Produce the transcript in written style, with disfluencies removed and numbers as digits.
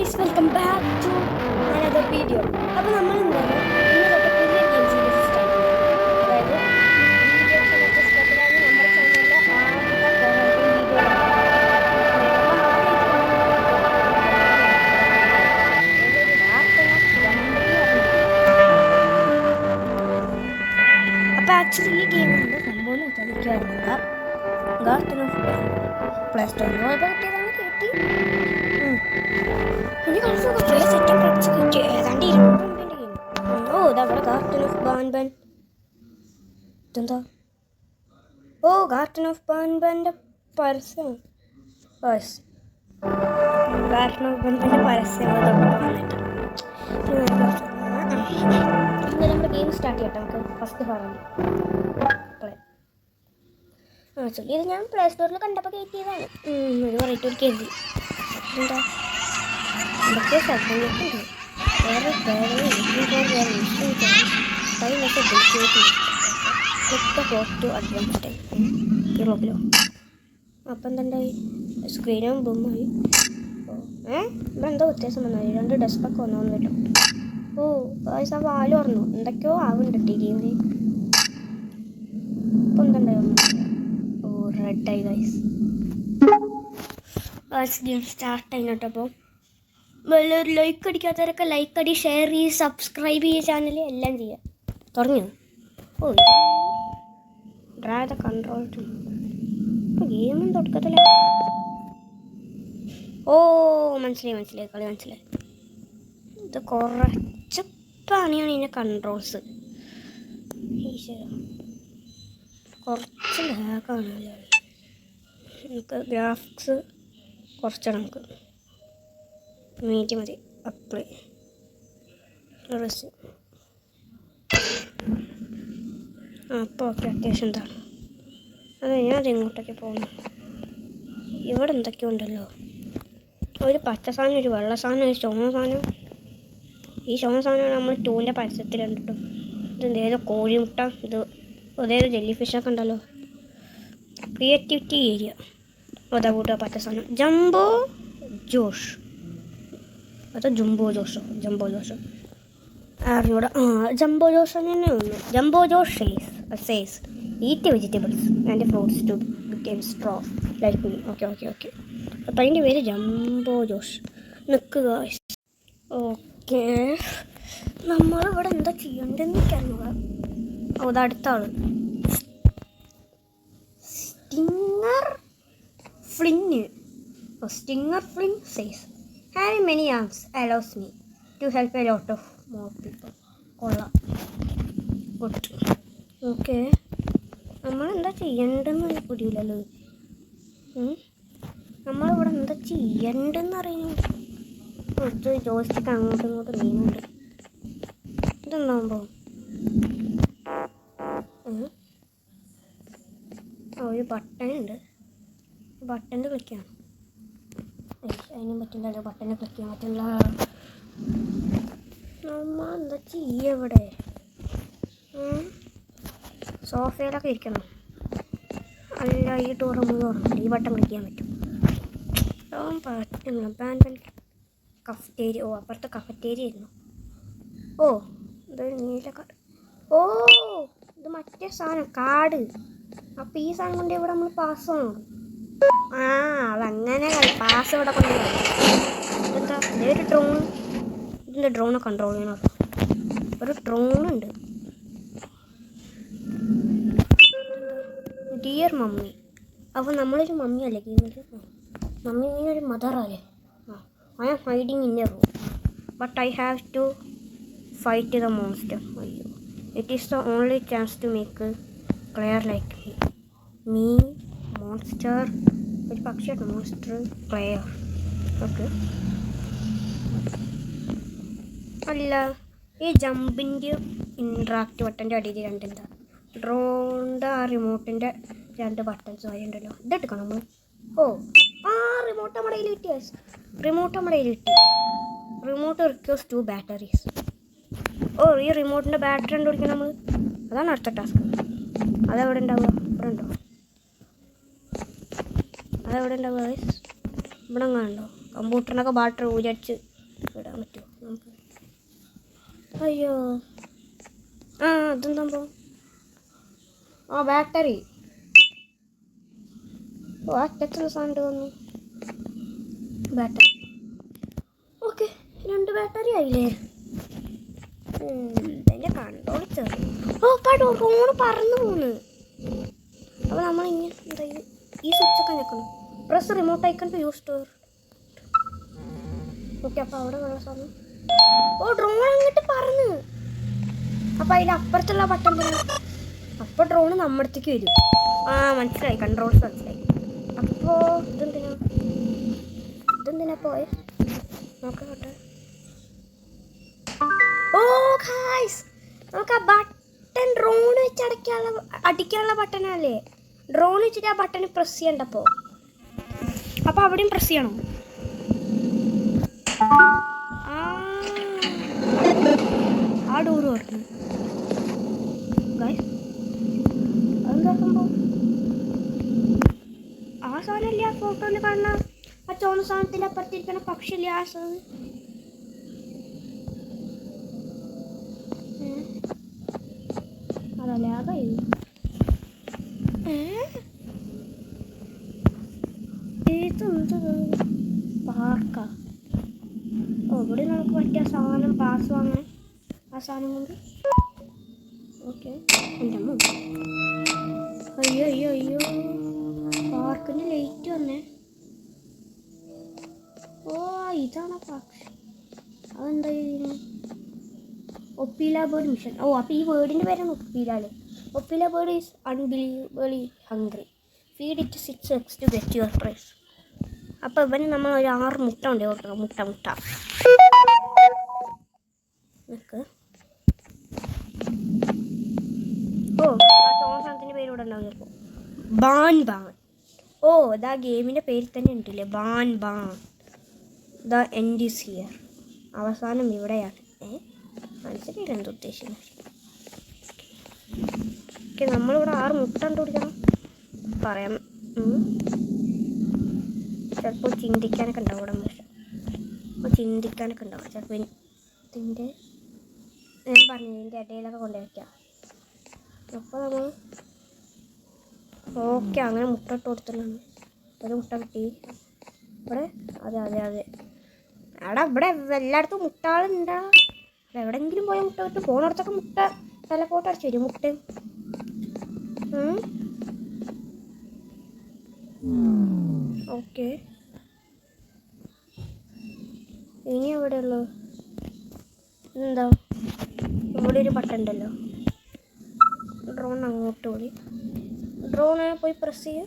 guys, welcome back to another video. അപ്പോൾ നമ്മൾ എന്താണ് ഇന്നത്തെ പുതിയ ഗെയിം സീരീസ് സ്റ്റാർട്ട് ചെയ്യുന്നത്. അതായത് ഈ വീഡിയോസ് സ്പെഷ്യലായി നമ്മുടെ ചാനലിലെ ആദ്യത്തെ വീഡിയോ അപ്പോൾ ആക്ച്വലി ഈ ഗെയിമിൻ്റെ സംഭവം എന്ന് വെച്ചാൽ എനിക്കറിയില്ല. ഗാർഡൻ ഓഫ് പ്ലേ സ്റ്റോറിൽ പോയപ്പോൾ കിട്ടിയതാണ് കിട്ടി. എനിക്ക് കളിച്ചൊക്കെ പ്ലേ സെറ്റപ്പ് അടിച്ച് കിട്ടി. ഏതാണ്ട് 20 രൂപേൻ്റെ ഗെയിം. ഓ ഇതവിടെ ഗാർഡൻ ഓഫ് ബാൻബൻ. ഇതെന്താ? ഓ ഗാർഡൻ ഓഫ് ബാൻബൻ്റെ പരസ്യം. ഗാർഡൻ ഓഫ് ബാൻബൻ്റെ പരസ്യം വന്നിട്ട് ഇന്ന് നമ്മുടെ ഗെയിം സ്റ്റാർട്ട് ചെയ്യട്ടെ. നമുക്ക് ഫസ്റ്റ് ഭാഗം പ്ലേ. ആക്ച്വലി ഇത് ഞാൻ പ്ലേ സ്റ്റോറിൽ കണ്ടപ്പോൾ കയറ്റിയതാണ്. ഒരു വെറൈറ്റി ഒരു കരുതി. എന്താ എന്തൊക്കെയോ ശബ്ദങ്ങളൊക്കെ ഉണ്ട്. വേറെ അഡ്വാൻസ് ടൈം റോബിലോ. അപ്പം എന്തുണ്ടായി? സ്ക്രീനും ബൊമ്മായി. ഇവിടെ എന്തോ വ്യത്യാസം വന്നായി. 2 ഡെസ്കൊക്കെ വന്നു കേട്ടോ. ഓ ഗൈസ് ആ വാല് പറഞ്ഞു എന്തൊക്കെയോ ആവുന്നുണ്ട് ഈ ഗെയിമിൽ. ഇപ്പം എന്തുണ്ടായി? ഓ റെഡായി ഗൈസ്. ഗെയിം സ്റ്റാർട്ട് ആയിട്ടോ. അപ്പോൾ വലിയൊരു ലൈക്ക് അടിക്കാത്തവരൊക്കെ ലൈക്ക് അടി, ഷെയർ ചെയ്ത് സബ്സ്ക്രൈബ് ചെയ്യുക, ചാനൽ എല്ലാം ചെയ്യുക. തുടങ്ങിയോ? ഓ ഡ്രാ ദ കൺട്രോൾ ടു ഗെയിമും തുടക്കത്തില്ല. ഓ മനസ്സിലായി കളി മനസ്സിലായി. ഇത് കുറച്ച് പണിയാണ് ഇതിൻ്റെ കൺട്രോൾസ്. കുറച്ച് ലാഗാണ്. നമുക്ക് ഗ്രാഫിക്സ് കുറച്ചാണ്. നമുക്ക് മീറ്റ് മതി. അപ്ലൈ റെസ്. അപ്പോൾ ഓക്കെ അത്യാവശ്യം എന്താണ് അത് ഞാൻ ഇങ്ങോട്ടേക്ക് പോകുന്നു. ഇവിടെ എന്തൊക്കെയോ ഉണ്ടല്ലോ. ഒരു പച്ച സാധനം, ഒരു വെള്ള സാധനം, ഒരു ചുവന്ന സാധനം. ഈ ചുവന്ന സാധനം നമ്മൾ 2ൻ്റെ പരസ്യത്തിലുണ്ട് കേട്ടോ. ഇത് ഏതോ കോഴിമുട്ട, ഇത് അതേതോ ജെല്ലി ഫിഷൊക്കെ ഉണ്ടല്ലോ. Creativity area. അതാ കൂട്ടുക പച്ച സാധനം. Jumbo Josh. അതോ ജംബോ ജോഷോ അറിഞ്ഞൂടെ. ജംബോ ജോഷ് തന്നെ ഒന്ന്. Jumbo Josh says eat vegetables and fruits to become strong like me. Okay അപ്പം അതിൻ്റെ പേര് ജംബോ ജോഷ്. നിൽക്കുക. ഓക്കെ നമ്മളിവിടെ എന്താ ചെയ്യേണ്ടതെന്ന് എനിക്കറിഞ്ഞൂട. ഓ ഇത് അടുത്ത ആള് Stinger Flynn says having many arms allows me to help a lot of more people. കൊള്ളാം. ഗുഡ്. ഓക്കെ നമ്മളെന്താ ചെയ്യേണ്ടതെന്ന് പിടിയില്ലല്ലോ. നമ്മളിവിടെ എന്താ ചെയ്യേണ്ടതെന്ന് അറിയുന്നു. കുറച്ച് ജോയിസ്റ്റിക്ക് അങ്ങോട്ടും ഇങ്ങോട്ടും നീങ്ങുന്നുണ്ട്. ഇതെന്താകുമ്പോൾ ഒരു ബട്ടനുണ്ട്. ബട്ടണിൽ ക്ലിക്ക് ചെയ്യണം. അതിനും പറ്റില്ലല്ലോ. ബട്ടനെ ക്ലിക്ക് ചെയ്യാൻ പറ്റില്ല. നമ്മ എന്താ ചെയ്യുക ഇവിടെ? സോഫയിലൊക്കെ ഇരിക്കണം. അല്ല ഈ ടൂർ നമ്മൾ തുറന്നില്ല. ഈ ബട്ടൺ ക്ലിക്ക് ചെയ്യാൻ പറ്റും. പറ്റില്ല. Pan cafeteria. ഓ അപ്പുറത്തെ കഫറ്റേരിയ ആയിരുന്നു. ഓ ഇതൊരു നീല കാർഡ്. ഓ ഇത് മറ്റേ സാധനം കാർഡ്. അപ്പോൾ ഈ സാധനം കൊണ്ട് ഇവിടെ നമ്മൾ പാസ് ആണോ? അതങ്ങനെ പാസ് ഇവിടെ കൊണ്ട് ഇതെന്താ? ഇതൊരു ഡ്രോൺ. ഇതിൻ്റെ ഡ്രോണ് കൺട്രോൾ ചെയ്യണം. ഒരു ഡ്രോണുണ്ട്. Dear mummy. അപ്പോൾ നമ്മളൊരു മമ്മി അല്ലേ ഗെയിമിൽ? മമ്മി ഇങ്ങനെ ഒരു മദറല്ലേ? I am hiding in a room but I have to fight the monster. അയ്യോ it is the only chance to make clear like me monster. ഒരു പക്ഷിയാണ് മോൺസ്റ്റർ പ്ലെയർ. ഓക്കെ അല്ല ഈ ജമ്പിൻ്റെ ഇൻട്രാക്റ്റ് ബട്ടൻ്റെ അടിയിൽ രണ്ടെന്താ ഡ്രോണിൻ്റെ ആ റിമോട്ടിൻ്റെ 2 ബട്ടൺസ് വരെ ഉണ്ടല്ലോ. ഇതെടുക്കണം നമ്മൾ. ഓ റിമോട്ട് നമ്മുടെ കയ്യിൽ കിട്ടി. Remote requires 2 batteries. ഓ ഈ റിമോട്ടിൻ്റെ ബാറ്ററി കണ്ടുപിടിക്കണം നമ്മൾ. അതാണ് അടുത്ത ടാസ്ക്. അതെവിടെ ഉണ്ടാവുക? ഇവിടെ ഉണ്ടോ? അതെവിടെ ഉണ്ടാവുക? ഇവിടെ അങ്ങനെ ഉണ്ടോ? കമ്പ്യൂട്ടറിനൊക്കെ ബാറ്ററി ഊരിയടിച്ച് അയ്യോ ആ അതെന്താ സംഭവം? ആ ബാറ്ററി. ഓ അറ്റത്തുള്ള സാധനം വന്നു. ബാറ്ററി. ഓക്കെ 2 ബാറ്ററി ആയില്ലേ? ഇതിൻ്റെ കൺട്രോൾ ചെറു. ഓ ഡ്രോണ് പറന്നു പോണ്. അപ്പോൾ നമ്മളിങ്ങനെ എന്താ ഈ സ്വിച്ചൊക്കെ നിൽക്കണം. Press remote icon to use store. Okay അപ്പോൾ അവിടെ വെള്ള സാധനം. ഓ ഡ്രോൺ അങ്ങോട്ട് പറന്ന്. അപ്പോൾ അതിൽ അപ്പുറത്തുള്ള ബട്ടൺ തന്നെ. അപ്പോൾ ഡ്രോണ് നമ്മുടെ അടുത്തേക്ക് വരും. ആ മനസ്സിലായി, കൺട്രോൾസ് മനസ്സിലായി. അപ്പോൾ ഇതെന്തിനാ പോയെ നോക്കട്ടെ. ഓ ഗായ്സ്, നമുക്ക് ആ ബട്ടൺ ഡ്രോൺ വെച്ച് അടിക്കാനുള്ള ബട്ടണല്ലേ. ഡ്രോൺ വെച്ചിട്ട് ആ ബട്ടൺ പ്രസ് ചെയ്യണ്ടപ്പോൾ. അപ്പോൾ അവിടെയും പ്രസ് ചെയ്യണം. ആ ഡോറ് തുറന്നു. ഗായ്സ് അതെന്താ സംഭവം? ആ സാധനമല്ലേ ആ ഫോട്ടോയിൽ കാണുന്ന ആ ചോന്ന സാധനത്തിൻ്റെ അപ്പുറത്തിരിക്കണ പക്ഷില്ലേ ആ സാധനം? അതല്ലേ ആ കൈ പാർക്കാ. ഓ ഇവിടെ നമുക്ക് പറ്റിയ സാധനം പാസ് വാങ്ങാൻ ആ സാധനം കൊണ്ട്. ഓക്കെ എൻ്റെ അമ്മ. അയ്യോ അയ്യോ അയ്യോ പാർക്കിന് ലൈറ്റ് വന്നേ. ഓ ഇതാണ് പക്ഷി. അതെന്താ ഒപ്പീല ബേർഡ് മിഷൻ. ഓ അപ്പോൾ ഈ വേർഡിൻ്റെ പേരാണ് ഒപ്പീല അല്ലേ. Opila bird is unbelievably hungry. Feed it 6 eggs to get your prize. അപ്പോൾ ഇവന് നമ്മൾ ഒരു 6 മുട്ട ഉണ്ട് കൊടുക്കണം. മുട്ട നിൽക്ക്. ഓ ചോദിന്റെ പേര് ഇവിടെ ഉണ്ടാവും ചിലപ്പോൾ. ബാൻ. ഓ ഇതാ ഗെയിമിൻ്റെ പേരിൽ തന്നെ ഉണ്ടല്ലേ, ban. The end is here. അവസാനം ഇവിടെയാണ്. മനസ്സിലായില്ല എന്താ ഉദ്ദേശിക്കുന്നത്. ഓക്കെ നമ്മളിവിടെ 6 മുട്ട കണ്ടുപിടിക്കണം. പറയാം. ചിലപ്പോൾ ചിന്തിക്കാനൊക്കെ ഉണ്ടാവും ഇവിടെ. അപ്പോൾ ചിന്തിക്കാനൊക്കെ ഉണ്ടാവും ചിലപ്പോൾ. ഇതിൻ്റെ ഞാൻ പറഞ്ഞു ഇതിൻ്റെ ഇടയിലൊക്കെ കൊണ്ടുവയ്ക്കാം. അപ്പോൾ നമ്മൾ ഓക്കെ അങ്ങനെ മുട്ട ഇട്ട് കൊടുത്തിട്ടുണ്ട്. ഒരു മുട്ട കിട്ടി ഇവിടെ. അതെ എടാ ഇവിടെ എല്ലായിടത്തും മുട്ടകളുണ്ടാ. എവിടെയെങ്കിലും പോയ മുട്ട കിട്ടും. ഫോണിടത്തൊക്കെ മുട്ട തലക്കോട്ട് അടിച്ചു വരും മുട്ട. ഓക്കെ ഇനി എവിടെ ഉള്ളു? എന്താ ഇവിടെ ഒരു ബട്ടൺ ഉണ്ടല്ലോ. ഡ്രോൺ അങ്ങോട്ട് പോയി. ഡ്രോൺ പോയി പ്രസ് ചെയ്യും.